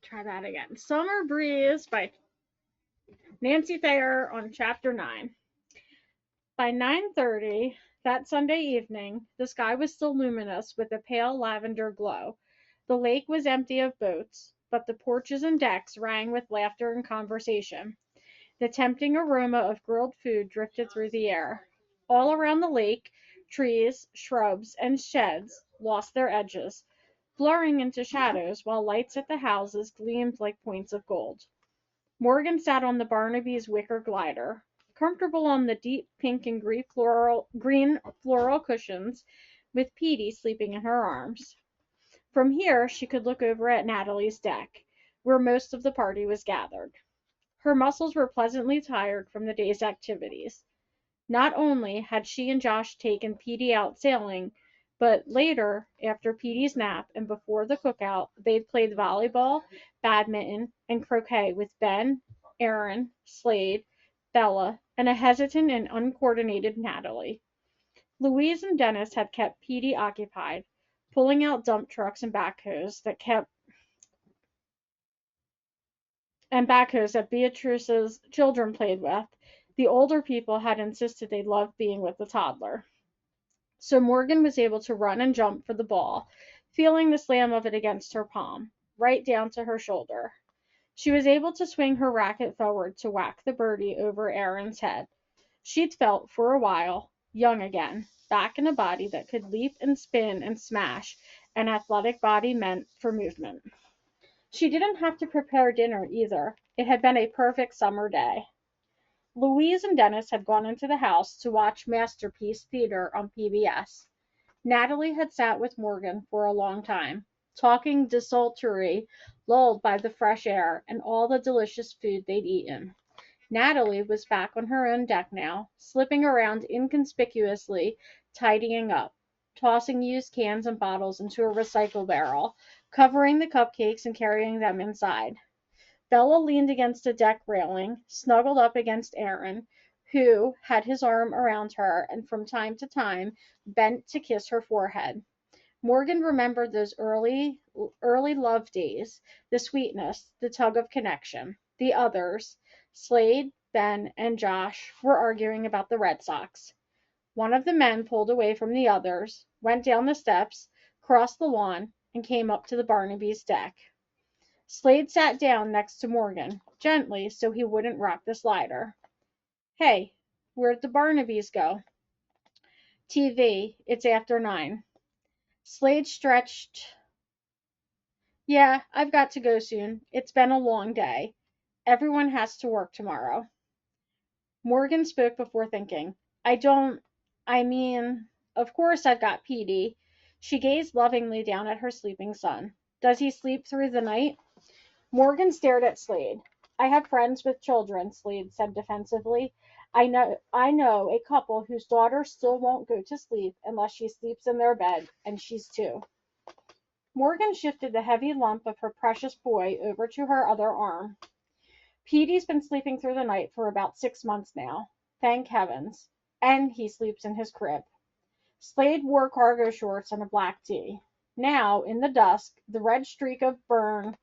Try that again. Summer Breeze by Nancy Thayer on Chapter 9. By 9:30 that Sunday evening, the sky was still luminous with a pale lavender glow. The lake was empty of boats, but the porches and decks rang with laughter and conversation. The tempting aroma of grilled food drifted through the air. All around the lake, trees, shrubs, and sheds lost their edges, blurring into shadows while lights at the houses gleamed like points of gold. Morgan sat on the Barnaby's wicker glider, comfortable on the deep pink and green floral cushions, with Petey sleeping in her arms. From here she could look over at Natalie's deck, where most of the party was gathered. Her muscles were pleasantly tired from the day's activities. Not only had she and Josh taken Petey out sailing, but later, after Petey's nap and before the cookout, they'd played volleyball, badminton, and croquet with Ben, Aaron, Slade, Bella, and a hesitant and uncoordinated Natalie. Louise and Dennis had kept Petey occupied, pulling out dump trucks and backhoes that Beatrice's children played with. The older people had insisted they loved being with the toddler. So Morgan was able to run and jump for the ball, feeling the slam of it against her palm, right down to her shoulder. She was able to swing her racket forward to whack the birdie over Aaron's head. She'd felt, for a while, young again, back in a body that could leap and spin and smash, an athletic body meant for movement. She didn't have to prepare dinner either. It had been a perfect summer day. Louise and Dennis had gone into the house to watch Masterpiece Theater on PBS. Natalie had sat with Morgan for a long time, talking desultory, lulled by the fresh air and all the delicious food they'd eaten. Natalie was back on her own deck now, slipping around inconspicuously, tidying up, tossing used cans and bottles into a recycle barrel, covering the cupcakes and carrying them inside. Bella leaned against a deck railing, snuggled up against Aaron, who had his arm around her and from time to time bent to kiss her forehead. Morgan remembered those early love days, the sweetness, the tug of connection. The others, Slade, Ben, and Josh, were arguing about the Red Sox. One of the men pulled away from the others, went down the steps, crossed the lawn, and came up to the Barnaby's deck. Slade sat down next to Morgan, gently so he wouldn't rock the slider. Hey, where'd the Barnabys go? TV. It's after 9. Slade stretched. Yeah, I've got to go soon. It's been a long day. Everyone has to work tomorrow. Morgan spoke before thinking. I mean, of course I've got Petey. She gazed lovingly down at her sleeping son. Does he sleep through the night? Morgan stared at Slade. I have friends with children, Slade said defensively. I know a couple whose daughter still won't go to sleep unless she sleeps in their bed, and she's 2. Morgan shifted the heavy lump of her precious boy over to her other arm. Petey's been sleeping through the night for about 6 months now. Thank heavens. And he sleeps in his crib. Slade wore cargo shorts and a black tee. Now, in the dusk, the red streak of burn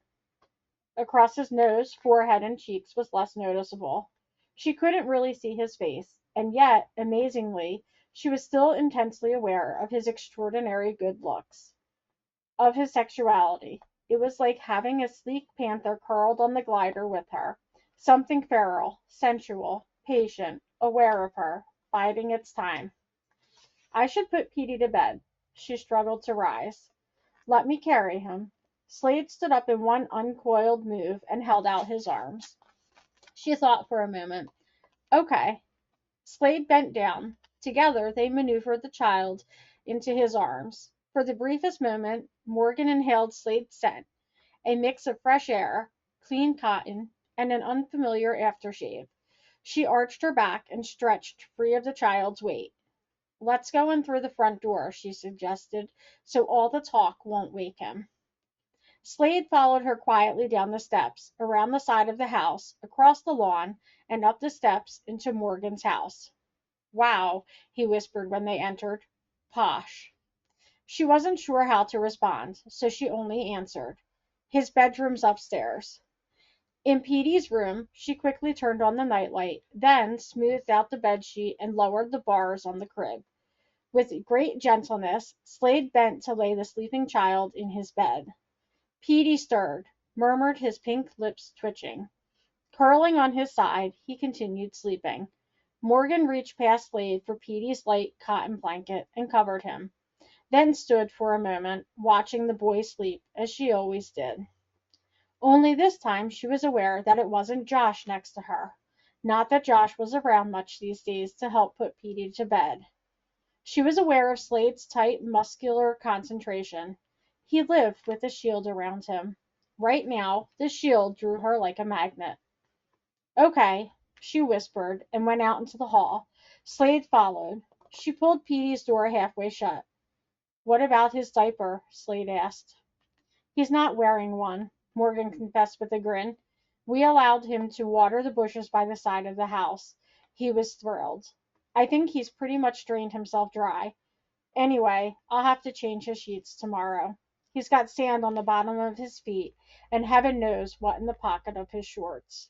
across his nose, forehead, and cheeks was less noticeable. She couldn't really see his face, and yet, amazingly, she was still intensely aware of his extraordinary good looks, of his sexuality. It was like having a sleek panther curled on the glider with her, something feral, sensual, patient, aware of her, biding its time. I should put Petey to bed. She struggled to rise. Let me carry him. Slade stood up in one uncoiled move and held out his arms. She thought for a moment. Okay. Slade bent down. Together they maneuvered the child into his arms. For the briefest moment, Morgan inhaled Slade's scent, a mix of fresh air, clean cotton, and an unfamiliar aftershave. She arched her back and stretched free of the child's weight. Let's go in through the front door, she suggested, so all the talk won't wake him. Slade followed her quietly down the steps, around the side of the house, across the lawn, and up the steps into Morgan's house. Wow, he whispered when they entered. Posh. She wasn't sure how to respond, so she only answered. His bedroom's upstairs. In Petey's room, she quickly turned on the nightlight, then smoothed out the bedsheet and lowered the bars on the crib. With great gentleness, Slade bent to lay the sleeping child in his bed. Petey stirred, murmured, his pink lips twitching. Curling on his side, he continued sleeping. Morgan reached past Slade for Petey's light cotton blanket and covered him, then stood for a moment, watching the boy sleep, as she always did. Only this time she was aware that it wasn't Josh next to her. Not that Josh was around much these days to help put Petey to bed. She was aware of Slade's tight, muscular concentration. He lived with a shield around him. Right now, the shield drew her like a magnet. Okay, she whispered and went out into the hall. Slade followed. She pulled Petey's door halfway shut. What about his diaper? Slade asked. He's not wearing one, Morgan confessed with a grin. We allowed him to water the bushes by the side of the house. He was thrilled. I think he's pretty much drained himself dry. Anyway, I'll have to change his sheets tomorrow. He's got sand on the bottom of his feet, and heaven knows what in the pocket of his shorts.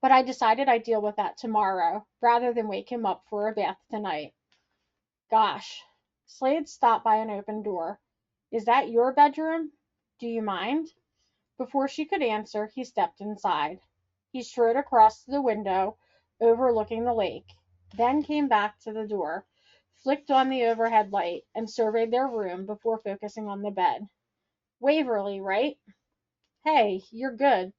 But I decided I'd deal with that tomorrow, rather than wake him up for a bath tonight. Gosh. Slade stopped by an open door. Is that your bedroom? Do you mind? Before she could answer, he stepped inside. He strode across to the window overlooking the lake, then came back to the door, flicked on the overhead light, and surveyed their room before focusing on the bed. Waverly, right? Hey, you're good.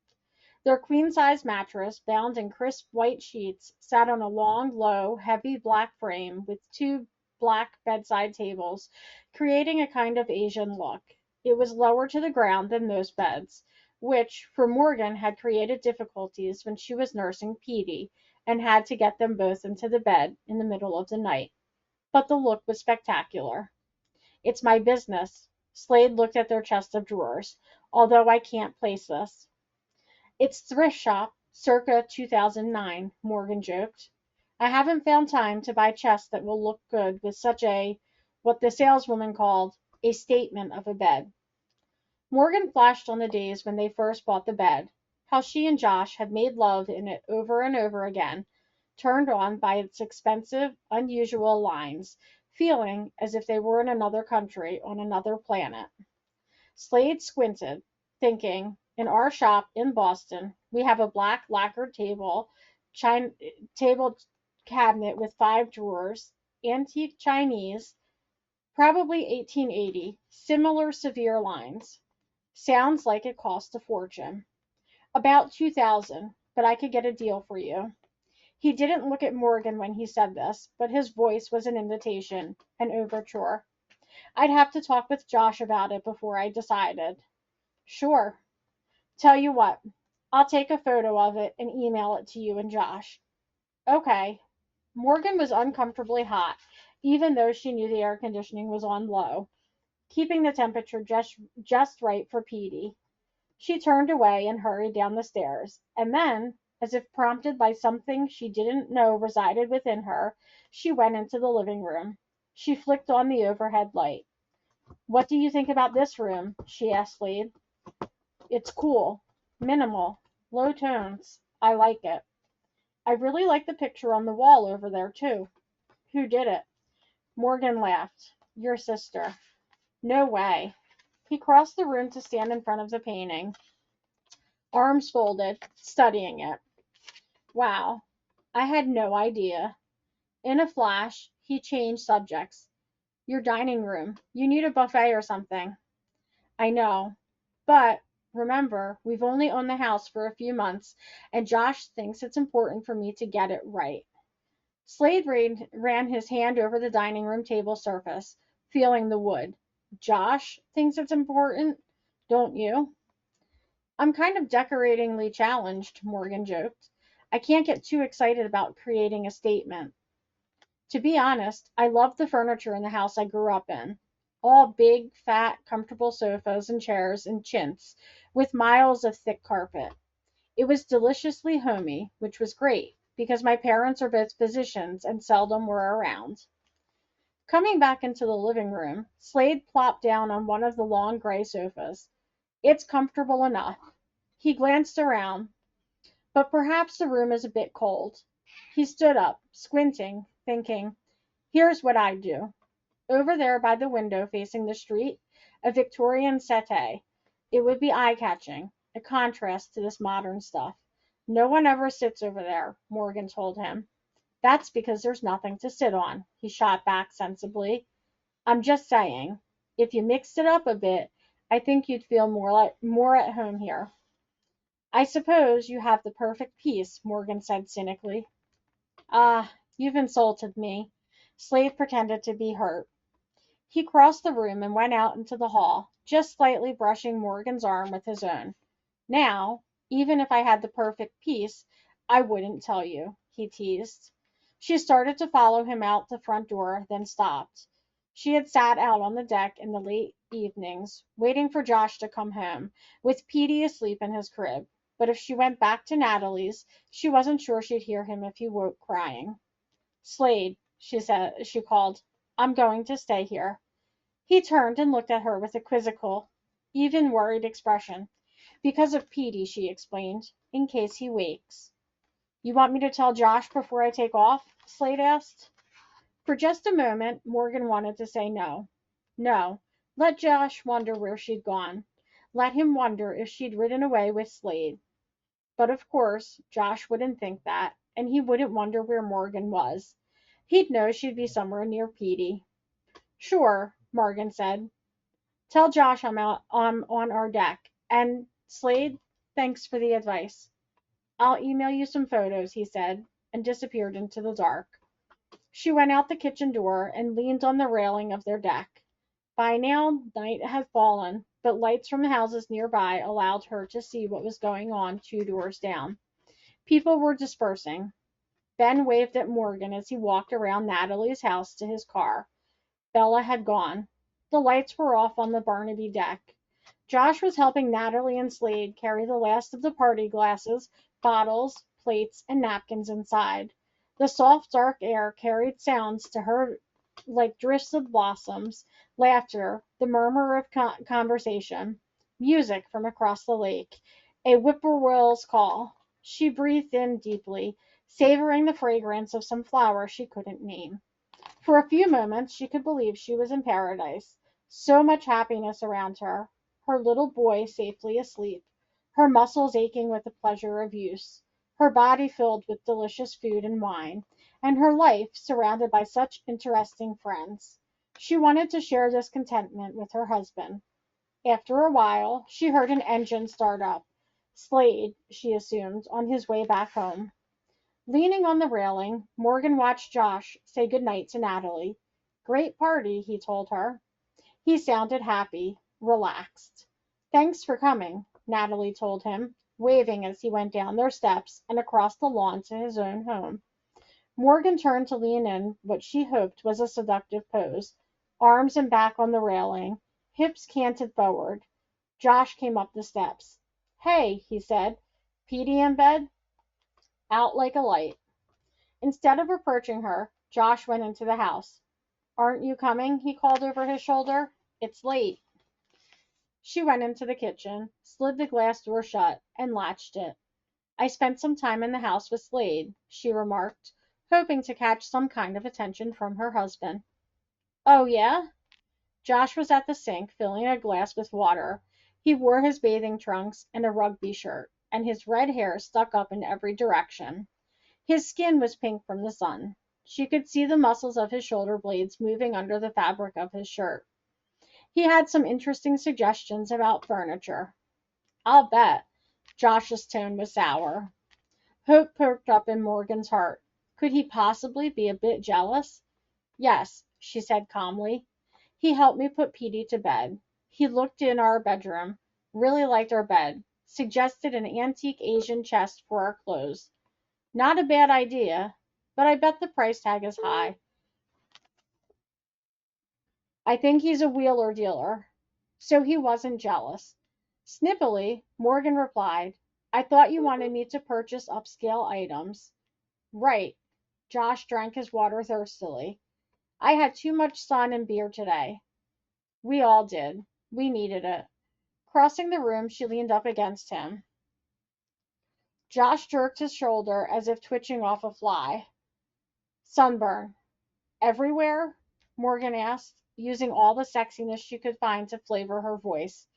Their queen-size mattress, bound in crisp white sheets, sat on a long, low, heavy black frame with two black bedside tables, creating a kind of Asian look. It was lower to the ground than most beds, which, for Morgan, had created difficulties when she was nursing Petey and had to get them both into the bed in the middle of the night. But the look was spectacular. It's my business. Slade looked at their chest of drawers. Although I can't place this. It's thrift shop, circa 2009, Morgan joked. I haven't found time to buy chests that will look good with such what the saleswoman called, a statement of a bed. Morgan flashed on the days when they first bought the bed, how she and Josh had made love in it over and over again, turned on by its expensive, unusual lines, feeling as if they were in another country, on another planet. Slade squinted, thinking, in our shop in Boston, we have a black lacquered table cabinet with 5 drawers, antique Chinese, probably 1880, similar severe lines. Sounds like it cost a fortune. About 2000, but I could get a deal for you. He didn't look at Morgan when he said this, but his voice was an invitation, an overture. I'd have to talk with Josh about it before I decided. Sure. Tell you what, I'll take a photo of it and email it to you and Josh. Okay. Morgan was uncomfortably hot, even though she knew the air conditioning was on low, keeping the temperature just right for Petey. She turned away and hurried down the stairs, and then, as if prompted by something she didn't know resided within her, she went into the living room. She flicked on the overhead light. What do you think about this room? She asked Slade. It's cool. Minimal. Low tones. I like it. I really like the picture on the wall over there, too. Who did it? Morgan laughed. Your sister. No way. He crossed the room to stand in front of the painting, arms folded, studying it. Wow. I had no idea. In a flash, he changed subjects. Your dining room. You need a buffet or something. I know. But remember, we've only owned the house for a few months, and Josh thinks it's important for me to get it right. Slade ran his hand over the dining room table surface, feeling the wood. Josh thinks it's important, don't you? I'm kind of decoratingly challenged, Morgan joked. I can't get too excited about creating a statement. To be honest, I loved the furniture in the house I grew up in. All big, fat, comfortable sofas and chairs and chintz, with miles of thick carpet. It was deliciously homey, which was great, because my parents are both physicians and seldom were around. Coming back into the living room, Slade plopped down on one of the long gray sofas. It's comfortable enough. He glanced around, but perhaps the room is a bit cold. He stood up, squinting, thinking, here's what I'd do. Over there by the window facing the street, a Victorian settee. It would be eye-catching, a contrast to this modern stuff. No one ever sits over there, Morgan told him. That's because there's nothing to sit on, he shot back sensibly. I'm just saying, if you mixed it up a bit, I think you'd feel more at home here. I suppose you have the perfect piece, Morgan said cynically. Ah, you've insulted me. Slade pretended to be hurt. He crossed the room and went out into the hall, just slightly brushing Morgan's arm with his own. Now, even if I had the perfect piece, I wouldn't tell you, he teased. She started to follow him out the front door, then stopped. She had sat out on the deck in the late evenings, waiting for Josh to come home, with Petey asleep in his crib. But if she went back to Natalie's, she wasn't sure she'd hear him if he woke crying. Slade, she called, I'm going to stay here. He turned and looked at her with a quizzical, even worried expression. Because of Petey, she explained, in case he wakes. You want me to tell Josh before I take off? Slade asked. For just a moment, Morgan wanted to say no. No. Let Josh wonder where she'd gone. Let him wonder if she'd ridden away with Slade. But of course, Josh wouldn't think that, and he wouldn't wonder where Morgan was. He'd know she'd be somewhere near Petey. Sure, Morgan said. Tell Josh I'm on our deck. And Slade, thanks for the advice. I'll email you some photos, he said, and disappeared into the dark. She went out the kitchen door and leaned on the railing of their deck. By now, night had fallen, but lights from the houses nearby allowed her to see what was going on 2 doors down. People were dispersing. Ben waved at Morgan as he walked around Natalie's house to his car. Bella had gone. The lights were off on the Barnaby deck. Josh was helping Natalie and Slade carry the last of the party glasses, bottles, plates, and napkins inside. The soft, dark air carried sounds to her like drifts of blossoms, laughter, the murmur of conversation, music from across the lake, a whippoorwill's call. She breathed in deeply, savoring the fragrance of some flower she couldn't name. For a few moments she could believe she was in paradise. So much happiness around her, her little boy safely asleep, her muscles aching with the pleasure of use, her body filled with delicious food and wine, and her life surrounded by such interesting friends. She wanted to share this contentment with her husband. After a while, she heard an engine start up. Slade, she assumed, on his way back home. Leaning on the railing, Morgan watched Josh say good night to Natalie. Great party, he told her. He sounded happy, relaxed. Thanks for coming, Natalie told him, waving as he went down their steps and across the lawn to his own home. Morgan turned to lean in what she hoped was a seductive pose, arms and back on the railing, hips canted forward. Josh came up the steps. Hey, he said. Petey in bed? Out like a light. Instead of approaching her, Josh went into the house. Aren't you coming? He called over his shoulder. It's late. She went into the kitchen, slid the glass door shut, and latched it. I spent some time in the house with Slade, she remarked, hoping to catch some kind of attention from her husband. Oh, yeah? Josh was at the sink, filling a glass with water. He wore his bathing trunks and a rugby shirt, and his red hair stuck up in every direction. His skin was pink from the sun. She could see the muscles of his shoulder blades moving under the fabric of his shirt. He had some interesting suggestions about furniture. I'll bet. Josh's tone was sour. Hope perked up in Morgan's heart. Could he possibly be a bit jealous? Yes, she said calmly. He helped me put Petey to bed. He looked in our bedroom, really liked our bed, suggested an antique Asian chest for our clothes. Not a bad idea, but I bet the price tag is high. I think he's a wheeler dealer. So he wasn't jealous. Snippily, Morgan replied, I thought you wanted me to purchase upscale items. Right. Josh drank his water thirstily. I had too much sun and beer today. We all did. We needed it. Crossing the room, she leaned up against him. Josh jerked his shoulder as if twitching off a fly. Sunburn. Everywhere? Morgan asked, using all the sexiness she could find to flavor her voice.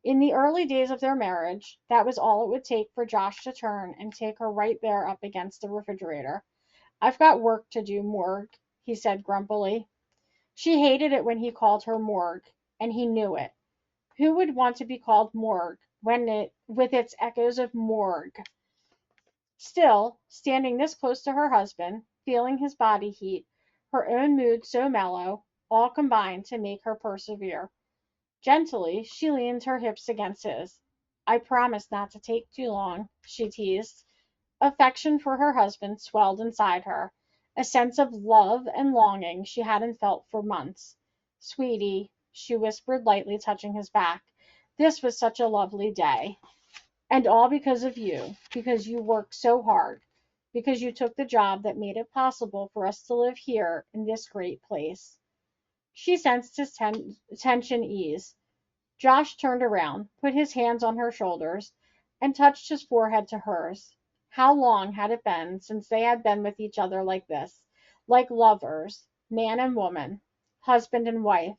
In the early days of their marriage, that was all it would take for Josh to turn and take her right there up against the refrigerator. I've got work to do, Morg, he said grumpily. She hated it when he called her Morg, and he knew it. Who would want to be called Morg with its echoes of morgue? Still, standing this close to her husband, feeling his body heat, her own mood so mellow, all combined to make her persevere. Gently, she leaned her hips against his. I promise not to take too long, she teased. Affection for her husband swelled inside her, a sense of love and longing she hadn't felt for months. Sweetie, she whispered lightly, touching his back, this was such a lovely day. And all because you worked so hard, because you took the job that made it possible for us to live here in this great place. She sensed his tension ease. Josh turned around, put his hands on her shoulders, and touched his forehead to hers. How long had it been since they had been with each other like this, like lovers, man and woman, husband and wife,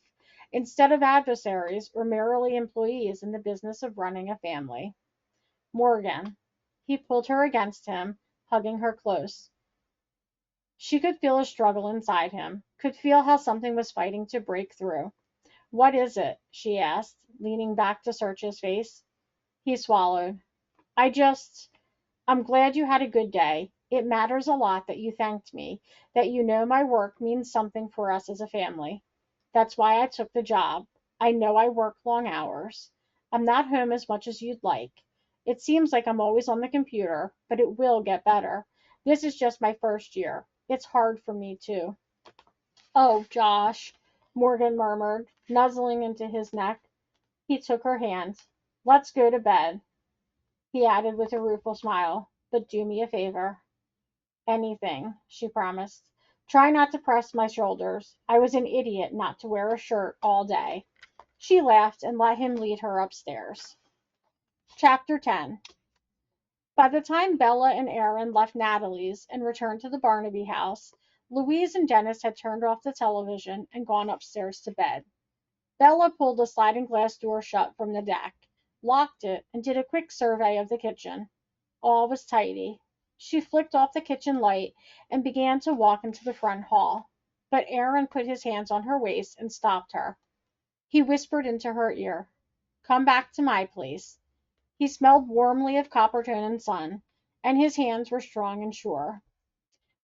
instead of adversaries or merely employees in the business of running a family? Morgan. He pulled her against him, hugging her close. She could feel a struggle inside him, could feel how something was fighting to break through. What is it? She asked, leaning back to search his face. He swallowed. I'm glad you had a good day. It matters a lot that you thanked me, that you know my work means something for us as a family. That's why I took the job. I know I work long hours. I'm not home as much as you'd like. It seems like I'm always on the computer, but it will get better. This is just my first year. It's hard for me, too. Oh, Josh, Morgan murmured, nuzzling into his neck. He took her hand. Let's go to bed, he added with a rueful smile. But do me a favor. Anything, she promised. Try not to press my shoulders. I was an idiot not to wear a shirt all day. She laughed and let him lead her upstairs. Chapter 10. By the time Bella and Aaron left Natalie's and returned to the Barnaby house, Louise and Dennis had turned off the television and gone upstairs to bed. Bella pulled the sliding glass door shut from the deck, locked it, and did a quick survey of the kitchen. All was tidy. She flicked off the kitchen light and began to walk into the front hall. But Aaron put his hands on her waist and stopped her. He whispered into her ear, Come back to my place. He smelled warmly of Coppertone and Son, and his hands were strong and sure.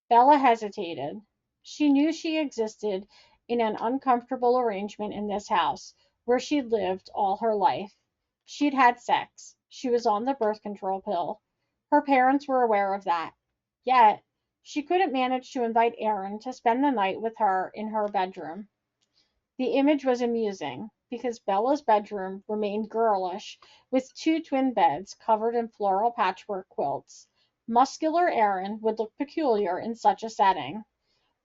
Bella hesitated. She knew she existed in an uncomfortable arrangement in this house, where she'd lived all her life. She'd had sex. She was on the birth control pill. Her parents were aware of that. Yet, she couldn't manage to invite Aaron to spend the night with her in her bedroom. The image was amusing, because Bella's bedroom remained girlish, with two twin beds covered in floral patchwork quilts. Muscular Aaron would look peculiar in such a setting.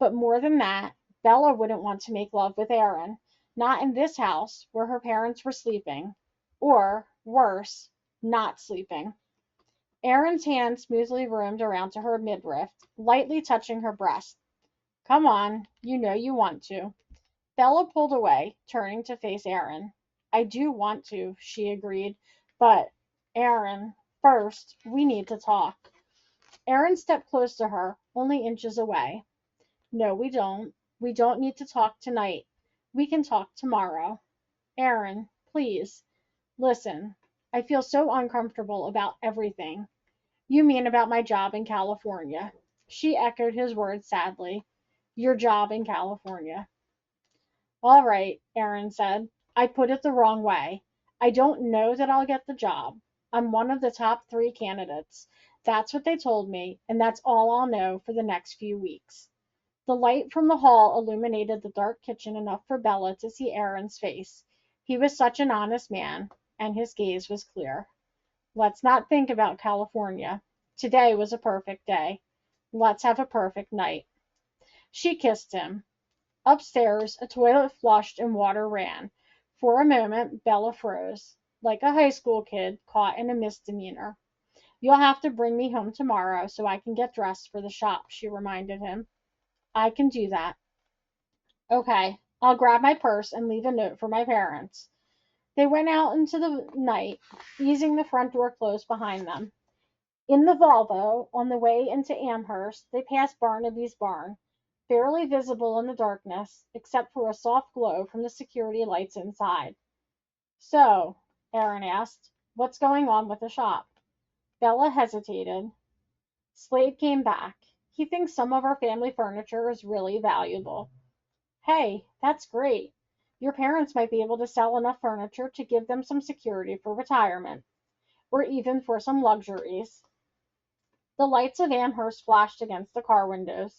But more than that, Bella wouldn't want to make love with Aaron, not in this house where her parents were sleeping, or, worse, not sleeping. Aaron's hand smoothly roamed around to her midriff, lightly touching her breast. Come on, you know you want to. Bella pulled away, turning to face Aaron. I do want to, she agreed, but, Aaron, first, we need to talk. Aaron stepped close to her, only inches away. No, we don't. We don't need to talk tonight. We can talk tomorrow. Aaron, please. Listen, I feel so uncomfortable about everything. You mean about my job in California? She echoed his words sadly. Your job in California. All right, Aaron said. I put it the wrong way. I don't know that I'll get the job. I'm one of the top 3 candidates. That's what they told me, and that's all I'll know for the next few weeks. The light from the hall illuminated the dark kitchen enough for Bella to see Aaron's face. He was such an honest man, and his gaze was clear. Let's not think about California. Today was a perfect day. Let's have a perfect night. She kissed him. Upstairs, a toilet flushed and water ran. For a moment, Bella froze. like a high school kid caught in a misdemeanor. You'll have to bring me home tomorrow so I can get dressed for the shop, she reminded him. I can do that. Okay, I'll grab my purse and leave a note for my parents. They went out into the night, easing the front door closed behind them. In the Volvo, on the way into Amherst, they passed Barnaby's barn, barely visible in the darkness, except for a soft glow from the security lights inside. So, Aaron asked, what's going on with the shop? Bella hesitated. Slade came back. He thinks some of our family furniture is really valuable. Hey, that's great. Your parents might be able to sell enough furniture to give them some security for retirement, or even for some luxuries. The lights of Amherst flashed against the car windows.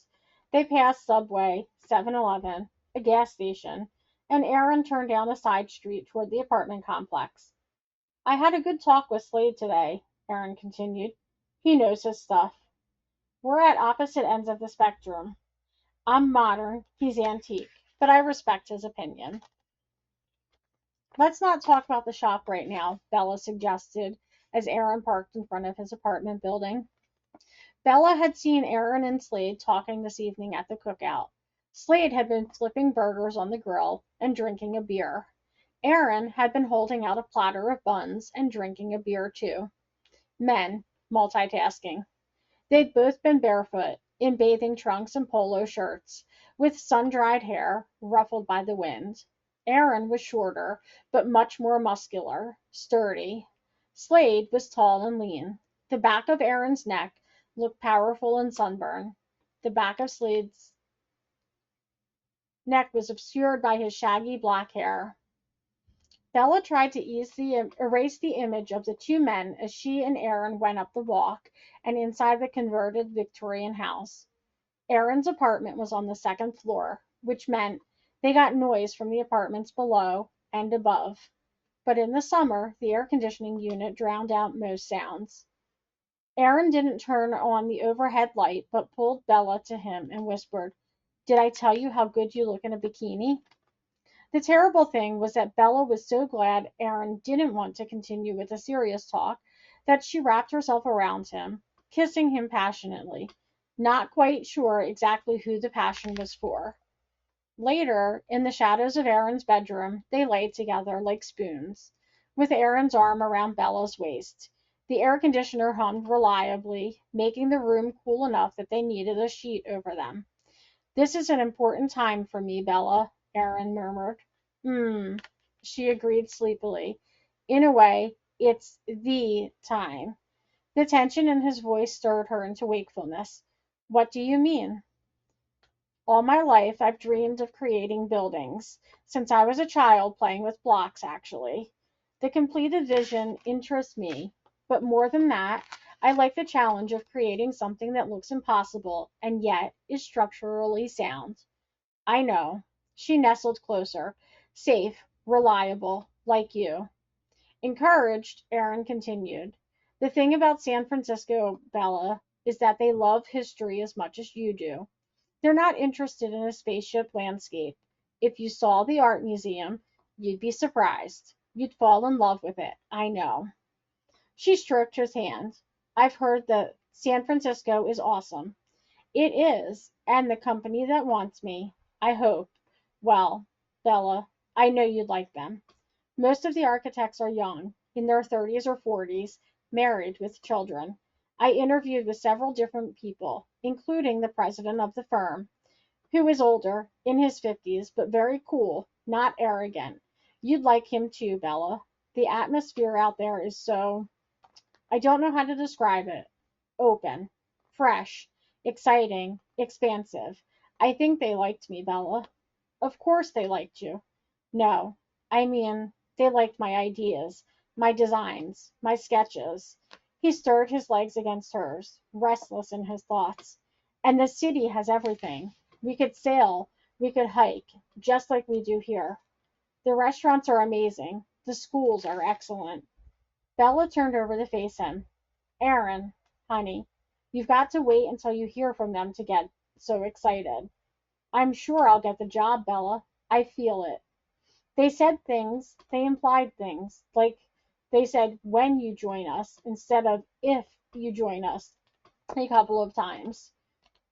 They passed Subway, 7-Eleven, a gas station, and Aaron turned down a side street toward the apartment complex. I had a good talk with Slade today, Aaron continued. He knows his stuff. We're at opposite ends of the spectrum. I'm modern, he's antique, but I respect his opinion. Let's not talk about the shop right now, Bella suggested as Aaron parked in front of his apartment building. Bella had seen Aaron and Slade talking this evening at the cookout. Slade had been flipping burgers on the grill and drinking a beer. Aaron had been holding out a platter of buns and drinking a beer too. Men, multitasking. They'd both been barefoot, in bathing trunks and polo shirts, with sun-dried hair ruffled by the wind. Aaron was shorter, but much more muscular, sturdy. Slade was tall and lean. The back of Aaron's neck looked powerful and sunburned. The back of Slade's neck was obscured by his shaggy black hair. Bella tried to erase the image of the two men as she and Aaron went up the walk and inside the converted Victorian house. Aaron's apartment was on the second floor, which meant they got noise from the apartments below and above. But in the summer, the air conditioning unit drowned out most sounds. Aaron didn't turn on the overhead light, but pulled Bella to him and whispered, Did I tell you how good you look in a bikini? The terrible thing was that Bella was so glad Aaron didn't want to continue with the serious talk that she wrapped herself around him, kissing him passionately, not quite sure exactly who the passion was for. Later, in the shadows of Aaron's bedroom, they lay together like spoons, with Aaron's arm around Bella's waist. The air conditioner hummed reliably, making the room cool enough that they needed a sheet over them. This is an important time for me, Bella, Aaron murmured. She agreed sleepily. In a way, it's the time. The tension in his voice stirred her into wakefulness. What do you mean? All my life, I've dreamed of creating buildings. Since I was a child, playing with blocks, actually. The completed vision interests me. But more than that, I like the challenge of creating something that looks impossible and yet is structurally sound. I know. She nestled closer. Safe, reliable, like you. Encouraged, Aaron continued. The thing about San Francisco, Bella, is that they love history as much as you do. They're not interested in a spaceship landscape. If you saw the art museum, you'd be surprised. You'd fall in love with it, I know. She stroked his hand. I've heard that San Francisco is awesome. It is, and the company that wants me, I hope. Well, Bella, I know you'd like them. Most of the architects are young, in their 30s or 40s, married with children. I interviewed with several different people, including the president of the firm, who is older, in his 50s, but very cool, not arrogant. You'd like him too, Bella. The atmosphere out there is so, I don't know how to describe it. Open, fresh, exciting, expansive. I think they liked me, Bella. Of course they liked you. No, I mean, they liked my ideas, my designs, my sketches. He stirred his legs against hers, restless in his thoughts. And the city has everything. We could sail, we could hike, just like we do here. The restaurants are amazing. The schools are excellent. Bella turned over to face him. Aaron, honey, you've got to wait until you hear from them to get so excited. I'm sure I'll get the job, Bella. I feel it. They said things, they implied things, like They said when you join us instead of if you join us a couple of times.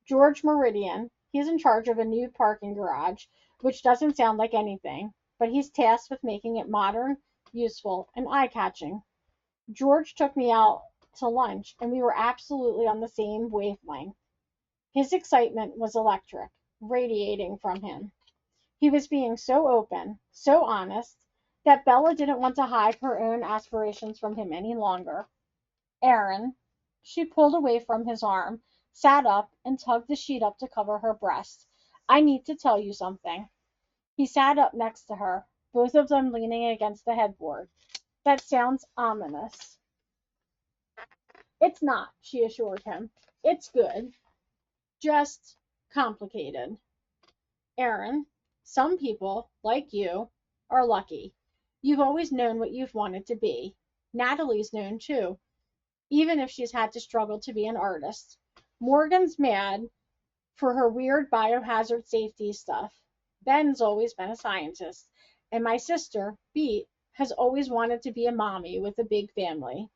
George Meridian, he's in charge of a new parking garage, which doesn't sound like anything, but he's tasked with making it modern, useful, and eye-catching. George took me out to lunch, and we were absolutely on the same wavelength. His excitement was electric, radiating from him. He was being so open, so honest, that Bella didn't want to hide her own aspirations from him any longer. Aaron, she pulled away from his arm, sat up, and tugged the sheet up to cover her breast. I need to tell you something. He sat up next to her, both of them leaning against the headboard. That sounds ominous. It's not, she assured him. It's good, just complicated. Aaron, some people, like you, are lucky. You've always known what you've wanted to be. Natalie's known too, even if she's had to struggle to be an artist. Morgan's mad for her weird biohazard safety stuff. Ben's always been a scientist. And my sister, Beat, has always wanted to be a mommy with a big family.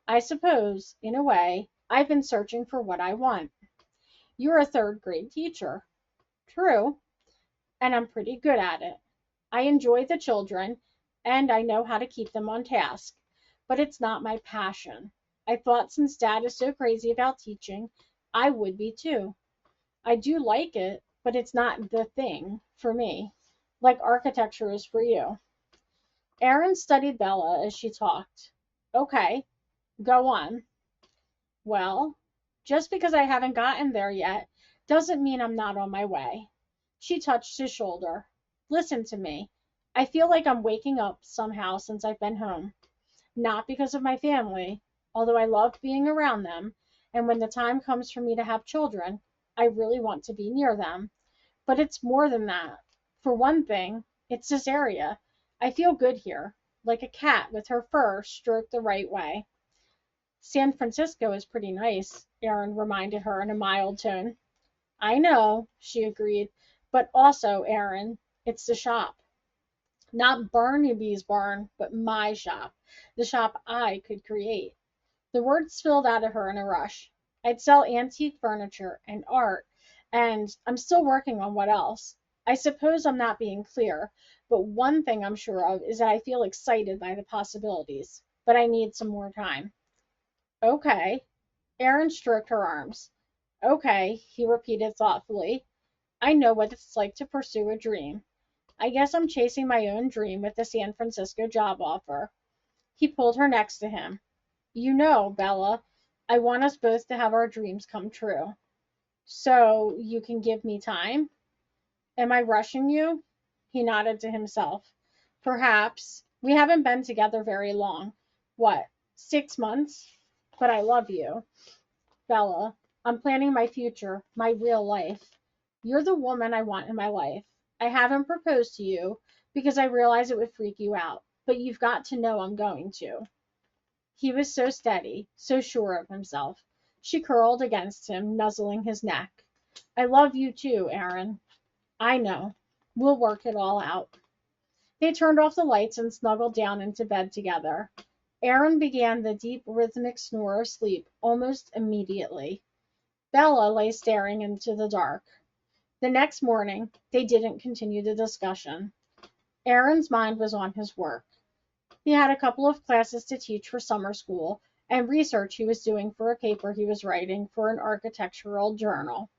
I suppose, in a way, I've been searching for what I want. You're a third grade teacher. True, and I'm pretty good at it. I enjoy the children, and I know how to keep them on task, but it's not my passion. I thought since Dad is so crazy about teaching, I would be too. I do like it, but it's not the thing for me, like architecture is for you. Erin studied Bella as she talked. Okay, go on. Well, just because I haven't gotten there yet doesn't mean I'm not on my way. She touched his shoulder. Listen to me. I feel like I'm waking up somehow since I've been home. Not because of my family, although I love being around them, and when the time comes for me to have children, I really want to be near them. But it's more than that. For one thing, it's this area. I feel good here, like a cat with her fur stroked the right way. San Francisco is pretty nice, Erin reminded her in a mild tone. I know, she agreed, but also, Erin, it's the shop. Not Barnaby's barn, but my shop. The shop I could create. The words spilled out of her in a rush. I'd sell antique furniture and art, and I'm still working on what else. I suppose I'm not being clear, but one thing I'm sure of is that I feel excited by the possibilities, but I need some more time. Okay. Aaron stroked her arms. Okay, he repeated thoughtfully. I know what it's like to pursue a dream. I guess I'm chasing my own dream with the San Francisco job offer. He pulled her next to him. You know, Bella, I want us both to have our dreams come true. So you can give me time? Am I rushing you? He nodded to himself. Perhaps. We haven't been together very long. What, 6 months? But I love you. Bella, I'm planning my future, my real life. You're the woman I want in my life. I haven't proposed to you because I realize it would freak you out, but you've got to know I'm going to. He was so steady, so sure of himself. She curled against him, nuzzling his neck. I love you too, Aaron. I know. We'll work it all out. They turned off the lights and snuggled down into bed together. Aaron began the deep rhythmic snore of sleep almost immediately. Bella lay staring into the dark. The next morning, they didn't continue the discussion. Aaron's mind was on his work. He had a couple of classes to teach for summer school and research he was doing for a paper he was writing for an architectural journal.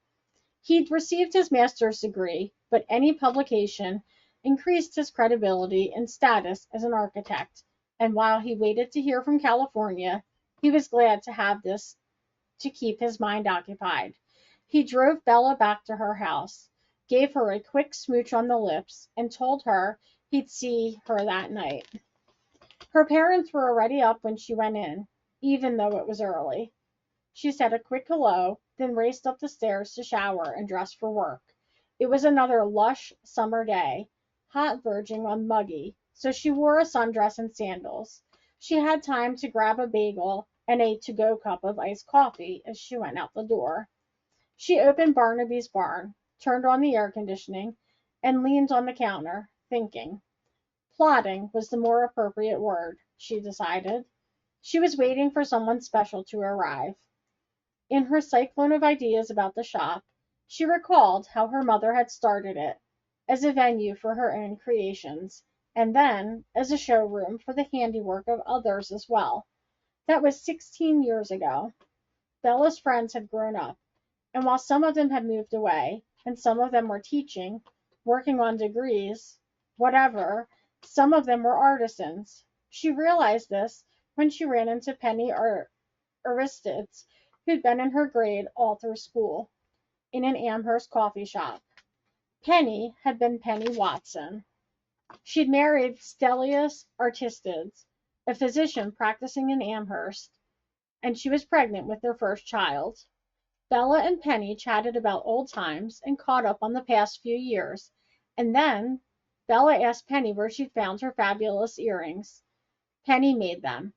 He'd received his master's degree, but any publication increased his credibility and status as an architect, and while he waited to hear from California, he was glad to have this to keep his mind occupied. He drove Bella back to her house, gave her a quick smooch on the lips, and told her he'd see her that night. Her parents were already up when she went in, even though it was early. She said a quick hello, then raced up the stairs to shower and dress for work. It was another lush summer day, hot verging on muggy, so she wore a sundress and sandals. She had time to grab a bagel and a to-go cup of iced coffee as she went out the door. She opened Barnaby's barn, turned on the air conditioning, and leaned on the counter, thinking. Plotting was the more appropriate word. she decided. She was waiting for someone special to arrive. In her cyclone of ideas about the shop, she recalled how her mother had started it as a venue for her own creations, and then as a showroom for the handiwork of others as well. That was 16 years ago. Bella's friends had grown up, and while some of them had moved away, and some of them were teaching, working on degrees, whatever, some of them were artisans. She realized this when she ran into Penny Aristides, who'd been in her grade all through school, in an Amherst coffee shop. Penny had been Penny Watson. She'd married Stelios Aristides, a physician practicing in Amherst, and she was pregnant with their first child. Bella and Penny chatted about old times and caught up on the past few years, and then Bella asked Penny where she'd found her fabulous earrings. Penny made them.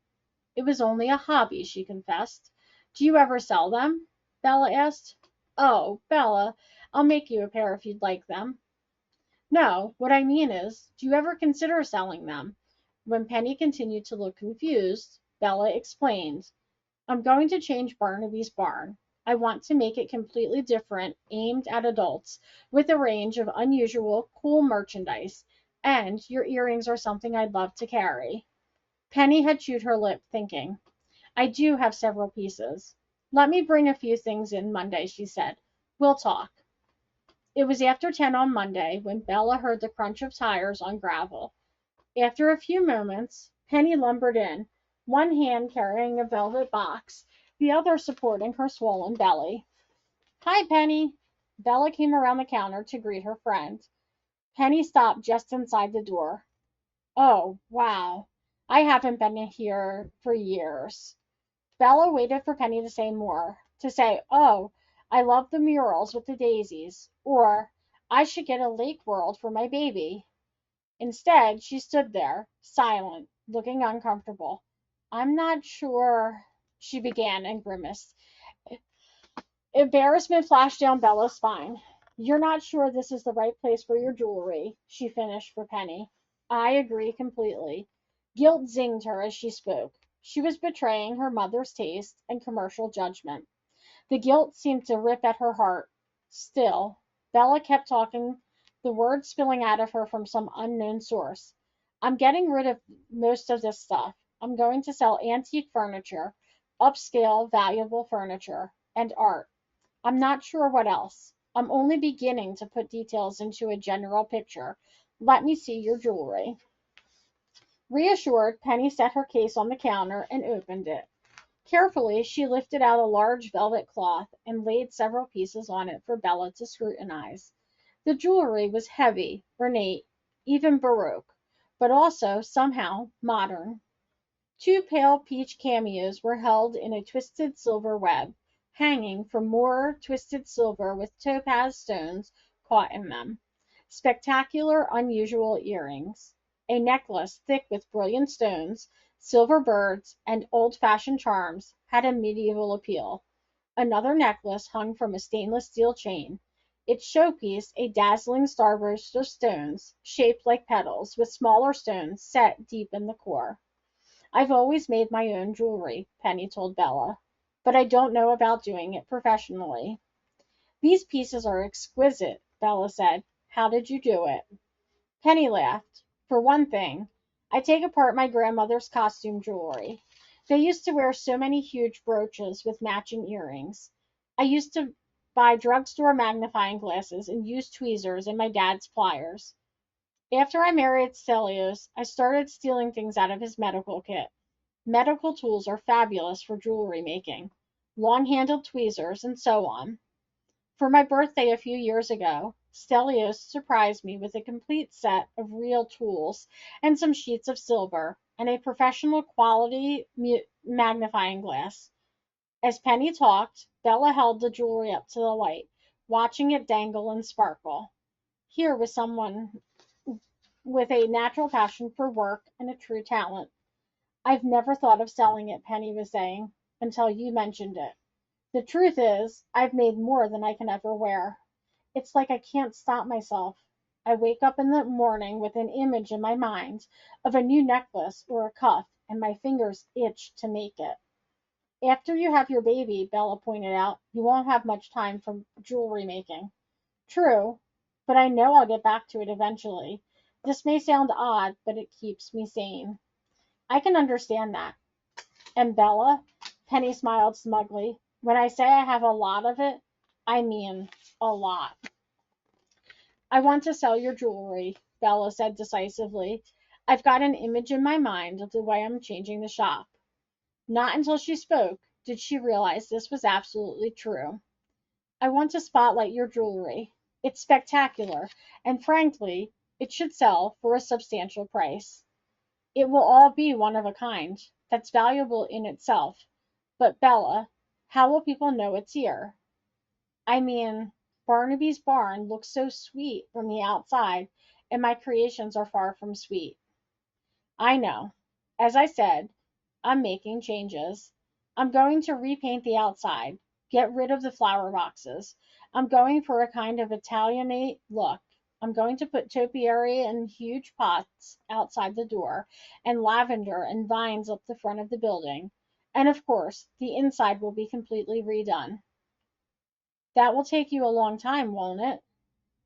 It was only a hobby, she confessed. Do you ever sell them? Bella asked. Oh, Bella, I'll make you a pair if you'd like them. No, what I mean is, do you ever consider selling them? When Penny continued to look confused, Bella explained. I'm going to change Barnaby's barn. I want to make it completely different, aimed at adults, with a range of unusual, cool merchandise. And your earrings are something I'd love to carry. Penny had chewed her lip, thinking. I do have several pieces. Let me bring a few things in Monday, she said. We'll talk. It was after 10 on Monday when Bella heard the crunch of tires on gravel. After a few moments, Penny lumbered in, one hand carrying a velvet box, the other supporting her swollen belly. Hi, Penny. Bella came around the counter to greet her friend. Penny stopped just inside the door. Oh, wow. I haven't been here for years. Bella waited for Penny to say more, to say, oh, I love the murals with the daisies, or I should get a lake world for my baby. Instead, she stood there, silent, looking uncomfortable. I'm not sure, she began and grimaced. Embarrassment flashed down Bella's spine. You're not sure this is the right place for your jewelry, she finished for Penny. I agree completely. Guilt zinged her as she spoke. She was betraying her mother's taste and commercial judgment. The guilt seemed to rip at her heart. Still, Bella kept talking, the words spilling out of her from some unknown source. I'm getting rid of most of this stuff. I'm going to sell antique furniture, upscale, valuable furniture, and art. I'm not sure what else. I'm only beginning to put details into a general picture. Let me see your jewelry. Reassured, Penny set her case on the counter and opened it. Carefully, she lifted out a large velvet cloth and laid several pieces on it for Bella to scrutinize. The jewelry was heavy, ornate, even baroque, but also, somehow, modern. Two pale peach cameos were held in a twisted silver web, hanging from more twisted silver with topaz stones caught in them. Spectacular, unusual earrings. A necklace thick with brilliant stones, silver birds, and old-fashioned charms had a medieval appeal. Another necklace hung from a stainless steel chain. Its showpiece, a dazzling starburst of stones, shaped like petals, with smaller stones set deep in the core. I've always made my own jewelry, Penny told Bella, but I don't know about doing it professionally. These pieces are exquisite, Bella said. How did you do it? Penny laughed. For one thing, I take apart my grandmother's costume jewelry. They used to wear so many huge brooches with matching earrings. I used to buy drugstore magnifying glasses and use tweezers in my dad's pliers. After I married Stelios, I started stealing things out of his medical kit. Medical tools are fabulous for jewelry making, long-handled tweezers, and so on. For my birthday a few years ago, Stelios surprised me with a complete set of real tools and some sheets of silver and a professional quality magnifying glass. As Penny talked, Bella held the jewelry up to the light, watching it dangle and sparkle. Here was someone with a natural passion for work and a true talent. I've never thought of selling it, Penny was saying, until you mentioned it. The truth is, I've made more than I can ever wear. It's like I can't stop myself. I wake up in the morning with an image in my mind of a new necklace or a cuff, and my fingers itch to make it. After you have your baby, Bella pointed out, you won't have much time for jewelry making. True, but I know I'll get back to it eventually. This may sound odd, but it keeps me sane. I can understand that. And Bella, Penny smiled smugly, when I say I have a lot of it, I mean a lot. I want to sell your jewelry, Bella said decisively. I've got an image in my mind of the way I'm changing the shop. Not until she spoke did she realize this was absolutely true. I want to spotlight your jewelry. It's spectacular, and frankly, it should sell for a substantial price. It will all be one of a kind. That's valuable in itself. But Bella, how will people know it's here? I mean, Barnaby's barn looks so sweet from the outside, and my creations are far from sweet. I know. As I said, I'm making changes. I'm going to repaint the outside, get rid of the flower boxes. I'm going for a kind of Italianate look. I'm going to put topiary in huge pots outside the door, and lavender and vines up the front of the building. And of course, the inside will be completely redone. That will take you a long time, won't it?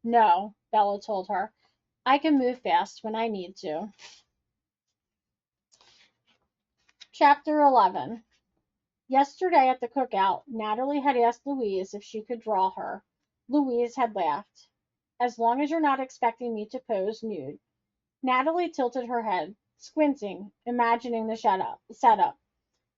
No, Bella told her. I can move fast when I need to. Chapter 11. Yesterday at the cookout, Natalie had asked Louise if she could draw her. Louise had laughed. As long as you're not expecting me to pose nude. Natalie tilted her head, squinting, imagining the setup.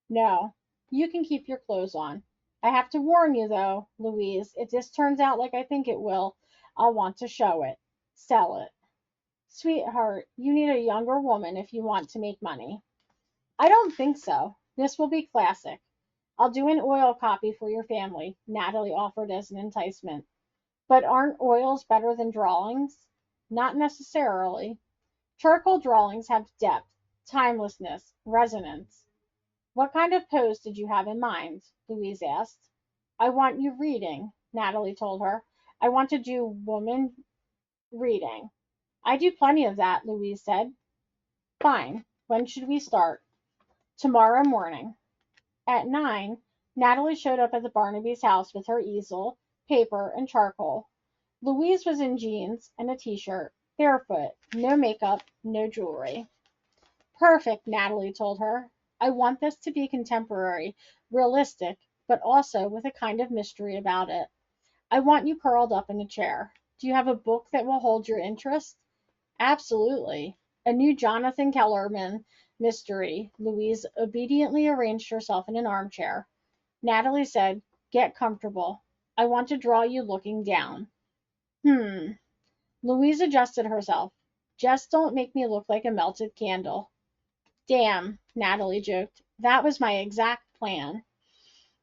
No, you can keep your clothes on. I have to warn you, though, Louise, if this turns out like I think it will, I'll want to show it. Sell it. Sweetheart, you need a younger woman if you want to make money. I don't think so. This will be classic. I'll do an oil copy for your family, Natalie offered as an enticement. But aren't oils better than drawings? Not necessarily. Charcoal drawings have depth, timelessness, resonance. What kind of pose did you have in mind? Louise asked. I want you reading, Natalie told her. I want to do woman reading. I do plenty of that, Louise said. Fine. When should we start? Tomorrow morning. At 9, Natalie showed up at the Barnaby's house with her easel, paper, and charcoal. Louise was in jeans and a t-shirt, barefoot, no makeup, no jewelry. Perfect, Natalie told her. I want this to be contemporary, realistic, but also with a kind of mystery about it. I want you curled up in a chair. Do you have a book that will hold your interest? Absolutely. A new Jonathan Kellerman mystery. Louise obediently arranged herself in an armchair. Natalie said, Get comfortable. I want to draw you looking down. Louise adjusted herself. Just don't make me look like a melted candle. Damn, Natalie joked. That was my exact plan.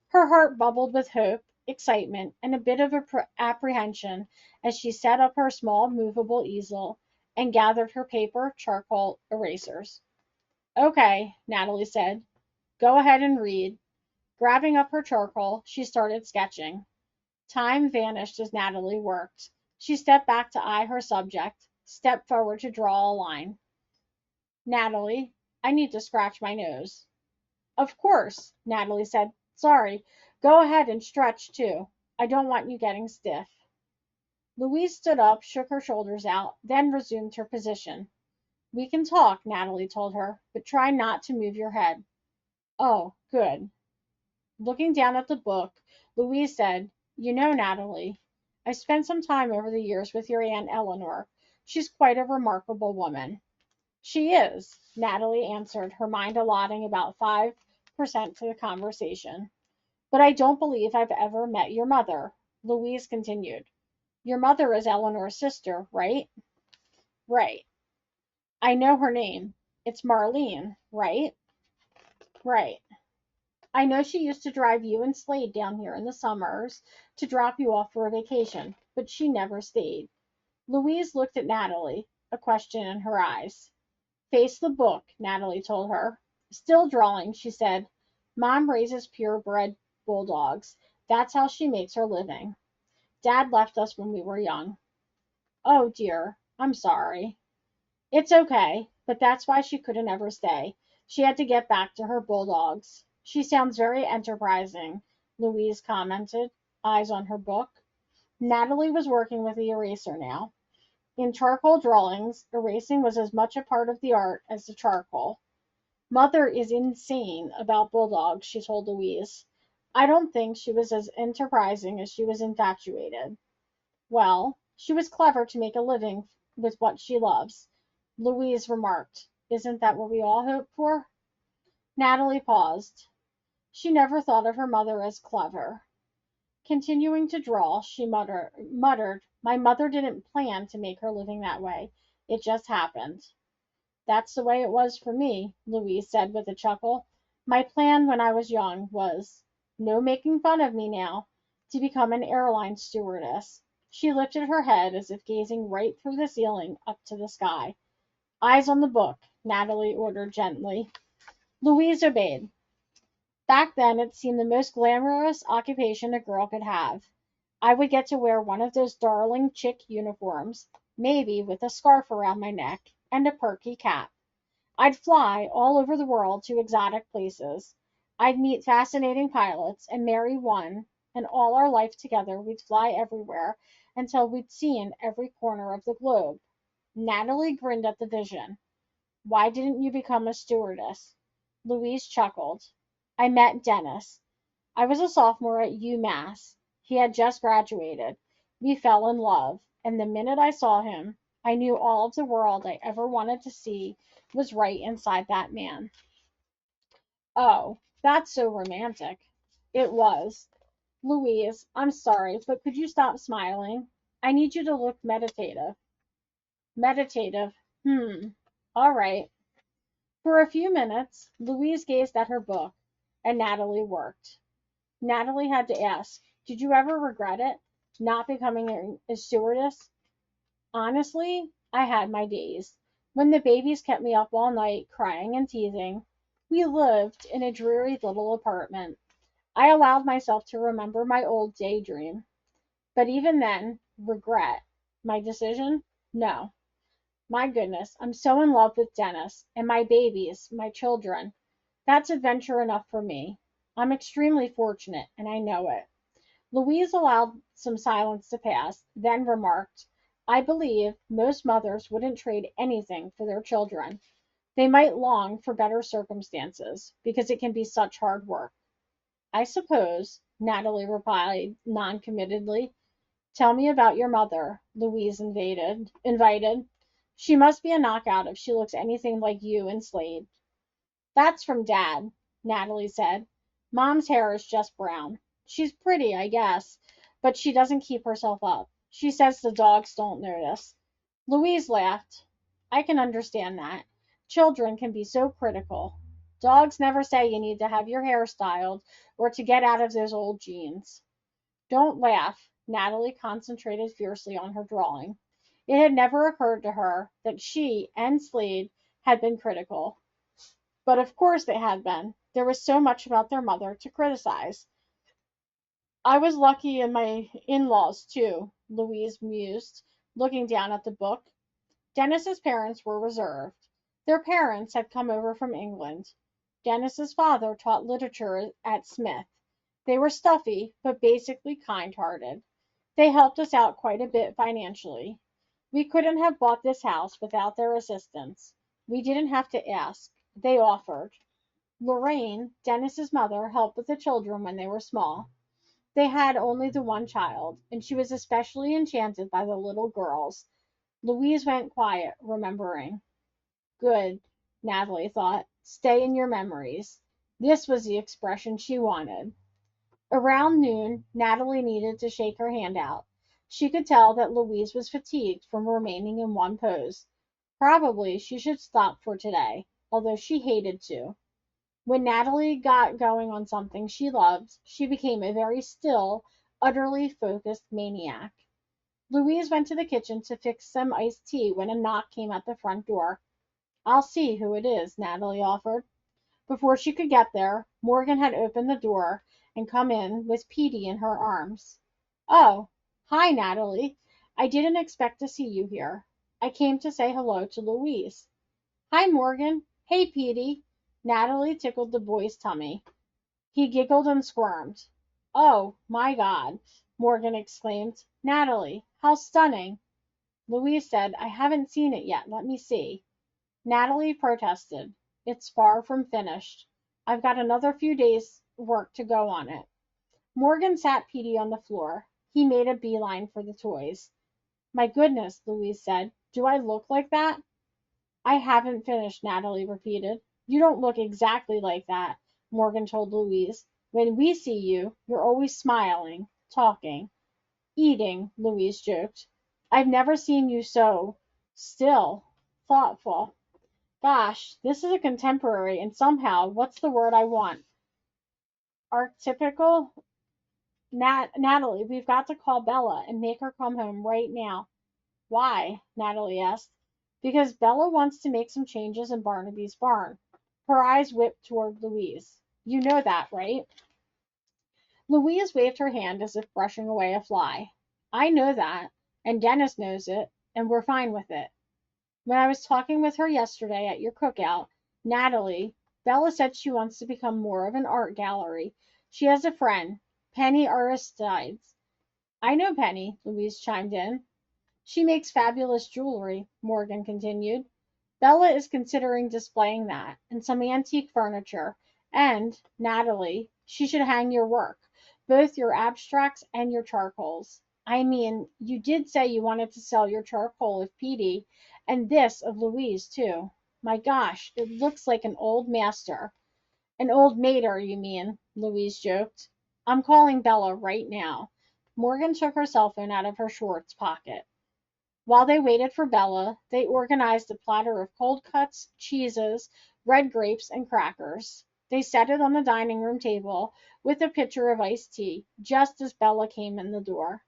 Her heart bubbled with hope, excitement, and a bit of apprehension as she set up her small movable easel and gathered her paper, charcoal, erasers. Okay, Natalie said. Go ahead and read. Grabbing up her charcoal, she started sketching. Time vanished as Natalie worked. She stepped back to eye her subject, stepped forward to draw a line. Natalie, I need to scratch my nose. Of course, Natalie said. Sorry. Go ahead and stretch, too. I don't want you getting stiff. Louise stood up, shook her shoulders out, then resumed her position. We can talk, Natalie told her, but try not to move your head. Oh, good. Looking down at the book, Louise said, You know, Natalie, I spent some time over the years with your Aunt Eleanor. She's quite a remarkable woman. She is, Natalie answered, her mind allotting about 5% to the conversation. But I don't believe I've ever met your mother, Louise continued. Your mother is Eleanor's sister, right? Right. I know her name. It's Marlene, right? Right. I know she used to drive you and Slade down here in the summers to drop you off for a vacation, but she never stayed. Louise looked at Natalie, a question in her eyes. Face the book, Natalie told her. Still drawing, she said. Mom raises purebred bulldogs. That's how she makes her living. Dad left us when we were young. Oh dear, I'm sorry. It's okay, but that's why she couldn't ever stay. She had to get back to her bulldogs. She sounds very enterprising, Louise commented, eyes on her book. Natalie was working with the eraser now. In charcoal drawings, erasing was as much a part of the art as the charcoal. Mother is insane about bulldogs, she told Louise. I don't think she was as enterprising as she was infatuated. Well, she was clever to make a living with what she loves, Louise remarked. Isn't that what we all hope for? Natalie paused. She never thought of her mother as clever. Continuing to draw, she muttered, My mother didn't plan to make her living that way. It just happened. That's the way it was for me, Louise said with a chuckle. My plan when I was young was, no making fun of me now, to become an airline stewardess. She lifted her head as if gazing right through the ceiling up to the sky. Eyes on the book, Natalie ordered gently. Louise obeyed. Back then it seemed the most glamorous occupation a girl could have. I would get to wear one of those darling chic uniforms, maybe with a scarf around my neck and a perky cap. I'd fly all over the world to exotic places. I'd meet fascinating pilots and marry one, and all our life together we'd fly everywhere until we'd seen every corner of the globe. Natalie grinned at the vision. Why didn't you become a stewardess? Louise chuckled. I met Dennis. I was a sophomore at UMass. He had just graduated. We fell in love, and the minute I saw him, I knew all of the world I ever wanted to see was right inside that man. Oh, that's so romantic. It was. Louise, I'm sorry, but could you stop smiling? I need you to look meditative. Meditative. All right. For a few minutes, Louise gazed at her book, and Natalie worked. Natalie had to ask, Did you ever regret it? Not becoming a stewardess? Honestly, I had my days. When the babies kept me up all night, crying and teething. We lived in a dreary little apartment. I allowed myself to remember my old daydream. But even then, regret my decision? No. My goodness, I'm so in love with Dennis and my babies, my children. That's adventure enough for me. I'm extremely fortunate, and I know it. Louise allowed some silence to pass, then remarked, I believe most mothers wouldn't trade anything for their children. They might long for better circumstances, because it can be such hard work. I suppose, Natalie replied noncommittedly. Tell me about your mother, Louise invited. She must be a knockout if she looks anything like you and Slade. That's from Dad, Natalie said. Mom's hair is just brown. She's pretty, I guess, but she doesn't keep herself up. She says the dogs don't notice. Louise laughed. I can understand that. Children can be so critical. Dogs never say you need to have your hair styled or to get out of those old jeans. Don't laugh. Natalie concentrated fiercely on her drawing. It had never occurred to her that she and Slade had been critical. But of course they had been. There was so much about their mother to criticize. I was lucky in my in-laws, too, Louise mused, looking down at the book. Dennis's parents were reserved. Their parents had come over from England. Dennis's father taught literature at Smith. They were stuffy, but basically kind-hearted. They helped us out quite a bit financially. We couldn't have bought this house without their assistance. We didn't have to ask. They offered. Lorraine, Dennis's mother, helped with the children when they were small. They had only the one child, and she was especially enchanted by the little girls. Louise went quiet, remembering. Good, Natalie thought. Stay in your memories. This was the expression she wanted. Around noon, Natalie needed to shake her hand out. She could tell that Louise was fatigued from remaining in one pose. Probably she should stop for today, although she hated to. When Natalie got going on something she loved, she became a very still, utterly focused maniac. Louise went to the kitchen to fix some iced tea when a knock came at the front door. I'll see who it is, Natalie offered. Before she could get there, Morgan had opened the door and come in with Petey in her arms. Oh, hi, Natalie. I didn't expect to see you here. I came to say hello to Louise. Hi, Morgan. Hey, Petey. Natalie tickled the boy's tummy. He giggled and squirmed. "Oh, my God!" Morgan exclaimed. "Natalie, how stunning!" Louise said, "I haven't seen it yet. Let me see." Natalie protested. "It's far from finished. I've got another few days' work to go on it." Morgan sat Petey on the floor. He made a beeline for the toys. "My goodness," Louise said. "Do I look like that?" "I haven't finished," Natalie repeated. "You don't look exactly like that," Morgan told Louise. "When we see you, you're always smiling, talking, eating," Louise joked. "I've never seen you so still, thoughtful. Gosh, this is a contemporary, and somehow, what's the word I want? Archetypical? Natalie, we've got to call Bella and make her come home right now." "Why?" Natalie asked. "Because Bella wants to make some changes in Barnaby's barn." Her eyes whipped toward Louise. "You know that, right?" Louise waved her hand as if brushing away a fly. "I know that, and Dennis knows it, and we're fine with it. When I was talking with her yesterday at your cookout, Natalie, Bella said she wants to become more of an art gallery. She has a friend, Penny Aristides." "I know Penny," Louise chimed in. "She makes fabulous jewelry," Morgan continued. "Bella is considering displaying that, and some antique furniture, and, Natalie, she should hang your work, both your abstracts and your charcoals. I mean, you did say you wanted to sell your charcoal of Petey, and this of Louise, too. My gosh, it looks like an old master." "An old mater, you mean," Louise joked. "I'm calling Bella right now." Morgan took her cell phone out of her shorts pocket. While they waited for Bella, they organized a platter of cold cuts, cheeses, red grapes, and crackers. They set it on the dining room table with a pitcher of iced tea, just as Bella came in the door.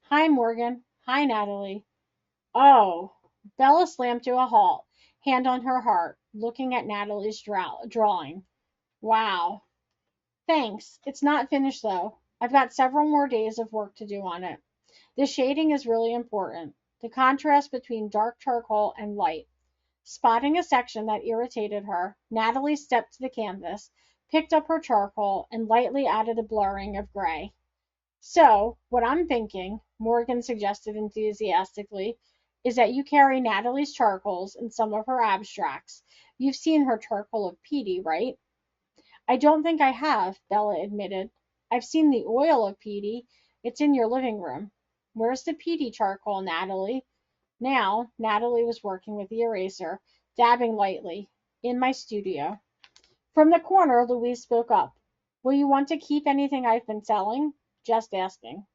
"Hi, Morgan. Hi, Natalie." "Oh." Bella slammed to a halt, hand on her heart, looking at Natalie's drawing. "Wow." "Thanks. It's not finished, though. I've got several more days of work to do on it. The shading is really important, the contrast between dark charcoal and light." Spotting a section that irritated her, Natalie stepped to the canvas, picked up her charcoal, and lightly added a blurring of gray. "So, what I'm thinking," Morgan suggested enthusiastically, "is that you carry Natalie's charcoals and some of her abstracts. You've seen her charcoal of Petey, right?" "I don't think I have," Bella admitted. "I've seen the oil of Petey. It's in your living room." "Where's the Petey charcoal, Natalie?" Now, Natalie was working with the eraser, dabbing lightly. "In my studio." From the corner, Louise spoke up. "Will you want to keep anything I've been selling?" "Just asking."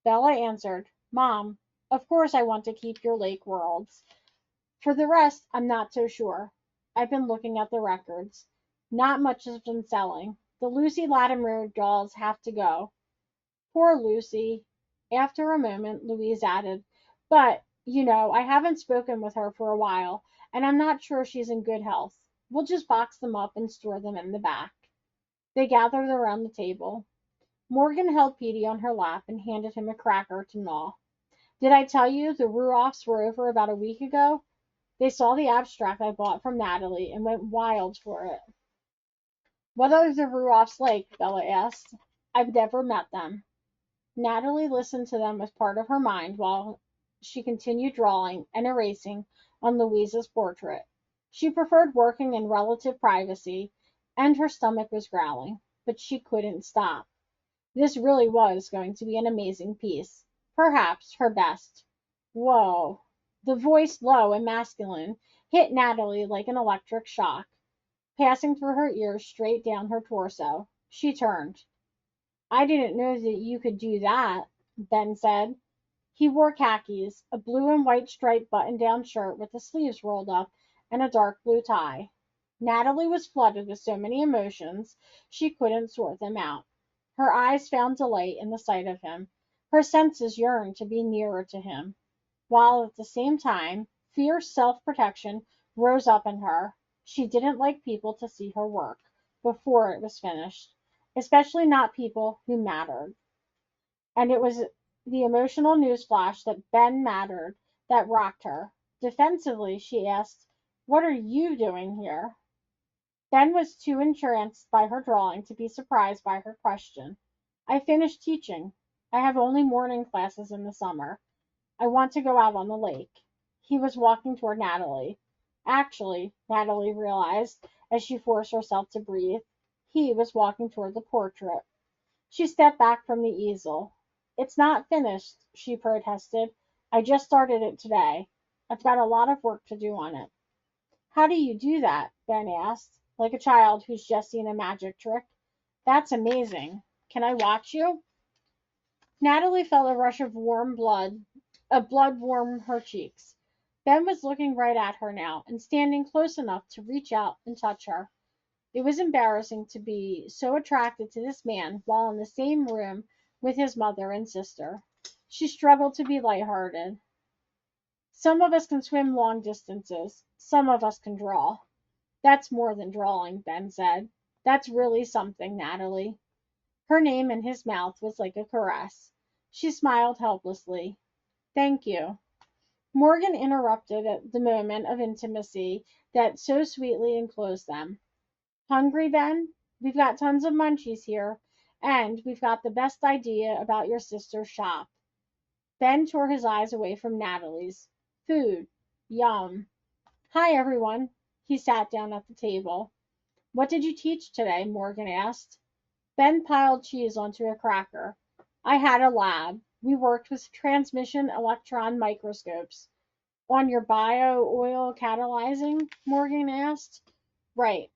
Bella answered, "Mom, of course I want to keep your lake worlds. For the rest, I'm not so sure. I've been looking at the records. Not much has been selling. The Lucy Latimer dolls have to go." "Poor Lucy." After a moment, Louise added, "But, I haven't spoken with her for a while, and I'm not sure she's in good health. We'll just box them up and store them in the back." They gathered around the table. Morgan held Petey on her lap and handed him a cracker to gnaw. "Did I tell you the Ruoffs were over about a week ago? They saw the abstract I bought from Natalie and went wild for it." "What are the Ruoffs like?" Bella asked. "I've never met them." Natalie listened to them as part of her mind while she continued drawing and erasing on Louise's portrait. She preferred working in relative privacy, and her stomach was growling, but she couldn't stop. This really was going to be an amazing piece. Perhaps her best. Whoa. The voice, low and masculine, hit Natalie like an electric shock, passing through her ears straight down her torso. She turned. "I didn't know that you could do that," Ben said. He wore khakis, a blue and white striped button down shirt with the sleeves rolled up, and a dark blue tie. Natalie was flooded with so many emotions she couldn't sort them out. Her eyes found delight in the sight of him. Her senses yearned to be nearer to him, while at the same time fierce self protection rose up in her. She didn't like people to see her work before it was finished, especially not people who mattered. And it was the emotional newsflash that Ben mattered that rocked her. Defensively, she asked, "What are you doing here?" Ben was too entranced by her drawing to be surprised by her question. I finished teaching. I have only morning classes in the summer. I want to go out on the lake. He was walking toward Natalie. Actually, Natalie realized as she forced herself to breathe, he was walking toward the portrait. She stepped back from the easel. It's not finished, she protested. I just started it today. I've got a lot of work to do on it. How do you do that? Ben asked, like a child who's just seen a magic trick. That's amazing. Can I watch you? Natalie felt a rush of blood warm her cheeks. Ben was looking right at her now and standing close enough to reach out and touch her. It was embarrassing to be so attracted to this man while in the same room with his mother and sister. She struggled to be lighthearted. Some of us can swim long distances. Some of us can draw. That's more than drawing, Ben said. That's really something, Natalie. Her name in his mouth was like a caress. She smiled helplessly. Thank you. Morgan interrupted at the moment of intimacy that so sweetly enclosed them. Hungry, Ben? We've got tons of munchies here, and we've got the best idea about your sister's shop. Ben tore his eyes away from Natalie's. Food. Yum. Hi, everyone. He sat down at the table. What did you teach today? Morgan asked. Ben piled cheese onto a cracker. I had a lab. We worked with transmission electron microscopes. On your bio oil catalyzing? Morgan asked. Right.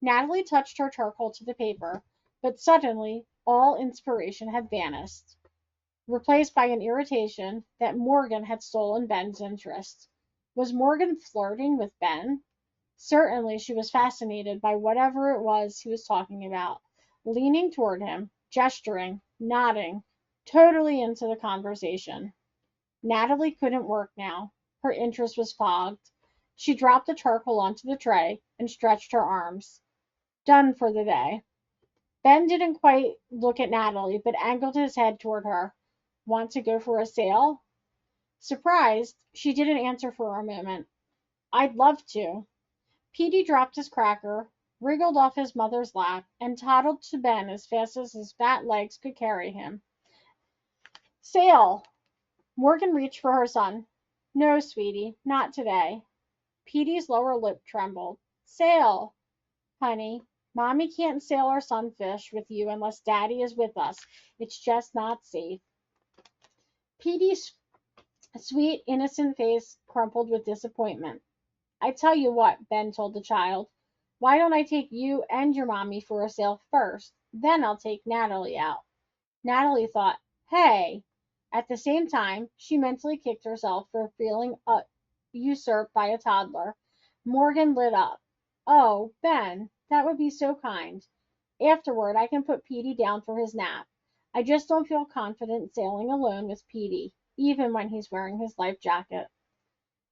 Natalie touched her charcoal to the paper, but suddenly all inspiration had vanished, replaced by an irritation that Morgan had stolen Ben's interest. Was Morgan flirting with Ben? Certainly she was fascinated by whatever it was he was talking about, leaning toward him, gesturing, nodding, totally into the conversation. Natalie couldn't work now. Her interest was fogged. She dropped the charcoal onto the tray and stretched her arms. Done for the day. Ben didn't quite look at Natalie, but angled his head toward her. Want to go for a sail? Surprised, she didn't answer for a moment. I'd love to. Petey dropped his cracker, wriggled off his mother's lap, and toddled to Ben as fast as his fat legs could carry him. Sail! Morgan reached for her son. No, sweetie, not today. Petey's lower lip trembled. Sail! Honey, Mommy can't sail our sunfish with you unless Daddy is with us. It's just not safe. Petey's sweet, innocent face crumpled with disappointment. I tell you what, Ben told the child. Why don't I take you and your mommy for a sail first? Then I'll take Natalie out. Natalie thought, hey. At the same time, she mentally kicked herself for feeling usurped by a toddler. Morgan lit up. Oh, Ben, that would be so kind. Afterward, I can put Petey down for his nap. I just don't feel confident sailing alone with Petey, even when he's wearing his life jacket.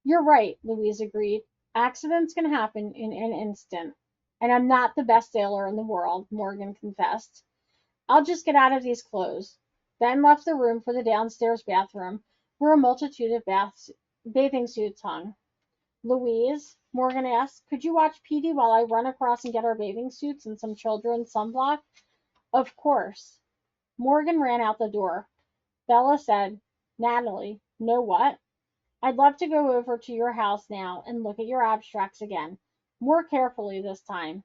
You're right, Louise agreed. Accidents can happen in an instant. And I'm not the best sailor in the world, Morgan confessed. I'll just get out of these clothes. Ben left the room for the downstairs bathroom, where a multitude of bathing suits hung. Louise, Morgan asked, could you watch Petey while I run across and get our bathing suits and some children's sunblock? Of course. Morgan ran out the door. Bella said, Natalie, know what? I'd love to go over to your house now and look at your abstracts again, more carefully this time.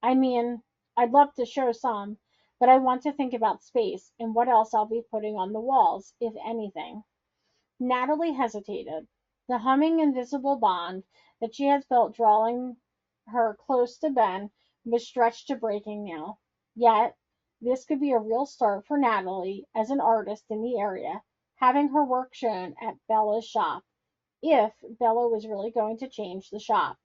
I mean, I'd love to show some, but I want to think about space and what else I'll be putting on the walls, if anything. Natalie hesitated. The humming invisible bond that she had felt drawing her close to Ben was stretched to breaking now. Yet, this could be a real start for Natalie as an artist in the area, having her work shown at Bella's shop, if Bella was really going to change the shop.